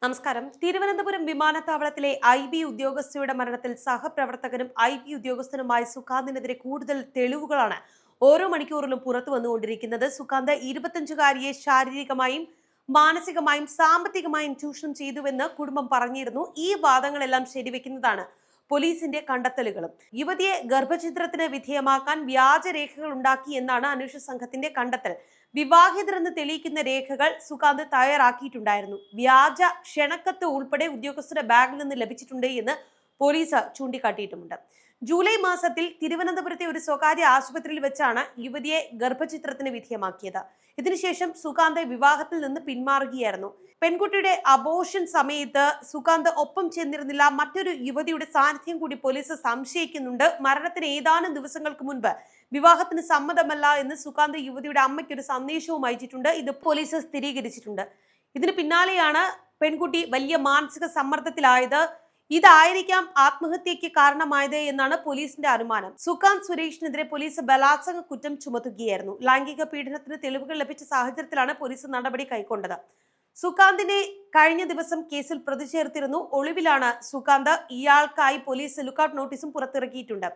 നമസ്കാരം. തിരുവനന്തപുരം വിമാനത്താവളത്തിലെ IB ഉദ്യോഗസ്ഥയുടെ മരണത്തിൽ സഹപ്രവർത്തകനും IB ഉദ്യോഗസ്ഥനുമായ സുകാന്തിനെതിരെ കൂടുതൽ തെളിവുകളാണ് ഓരോ മണിക്കൂറിലും പുറത്തു വന്നുകൊണ്ടിരിക്കുന്നത്. സുകാന്ത് 25-കാരിയെ ശാരീരികമായും മാനസികമായും സാമ്പത്തികമായും ചൂഷണം ചെയ്തുവെന്ന് കുടുംബം പറഞ്ഞിരുന്നു. ഈ വാദങ്ങളെല്ലാം ശരിവെക്കുന്നതാണ് പോലീസിന്റെ കണ്ടെത്തലുകളും. യുവതിയെ ഗർഭഛിദ്രത്തിന് വിധേയമാക്കാൻ വ്യാജരേഖകൾ ഉണ്ടാക്കി എന്നാണ് അന്വേഷണ സംഘത്തിന്റെ കണ്ടെത്തൽ. വിവാഹിതരെന്ന് തെളിയിക്കുന്ന രേഖകൾ സുകാന്ത് തയ്യാറാക്കിയിട്ടുണ്ടായിരുന്നു. വ്യാജ ക്ഷണക്കത്ത് ഉൾപ്പെടെ ഉദ്യോഗസ്ഥരുടെ ബാഗിൽ നിന്ന് ലഭിച്ചിട്ടുണ്ട് എന്ന് പോലീസ് ചൂണ്ടിക്കാട്ടിയിട്ടുമുണ്ട്. ജൂലൈ മാസത്തിൽ തിരുവനന്തപുരത്തെ ഒരു സ്വകാര്യ ആശുപത്രിയിൽ വെച്ചാണ് യുവതിയെ ഗർഭചിത്രത്തിന് വിധേയമാക്കിയത്. ഇതിനുശേഷം സുകാന്ത് വിവാഹത്തിൽ നിന്ന് പിന്മാറുകയായിരുന്നു. പെൺകുട്ടിയുടെ അബോർഷൻ സമയത്ത് സുകാന്ത് ഒപ്പം ചെന്നിരുന്നില്ല. മറ്റൊരു യുവതിയുടെ സാന്നിധ്യം കൂടി പോലീസ് സംശയിക്കുന്നുണ്ട്. മരണത്തിന് ഏതാനും ദിവസങ്ങൾക്ക് മുൻപ് വിവാഹത്തിന് സമ്മതമല്ല എന്ന് സുകാന്ത് യുവതിയുടെ അമ്മയ്ക്ക് ഒരു സന്ദേശവും അയച്ചിട്ടുണ്ട്. ഇത് പോലീസ് സ്ഥിരീകരിച്ചിട്ടുണ്ട്. ഇതിന് പിന്നാലെയാണ് പെൺകുട്ടി വലിയ മാനസിക സമ്മർദ്ദത്തിലായത്. ഇതായിരിക്കാം ആത്മഹത്യക്ക് കാരണമായത് എന്നാണ് പോലീസിന്റെ അനുമാനം. സുകാന്ത് സുരേഷിനെതിരെ പോലീസ് ബലാത്സംഗ കുറ്റം ചുമത്തുകയായിരുന്നു. ലൈംഗിക പീഡനത്തിന് തെളിവുകൾ ലഭിച്ച സാഹചര്യത്തിലാണ് പോലീസ് നടപടി കൈക്കൊണ്ടത്. സുകാന്തിനെ കഴിഞ്ഞ ദിവസം കേസിൽ പ്രതി ചേർത്തിരുന്നു. ഒളിവിലാണ് സുകാന്ത്. ഇയാൾക്കായി പോലീസ് ലുക്കൌട്ട് നോട്ടീസും പുറത്തിറക്കിയിട്ടുണ്ട്.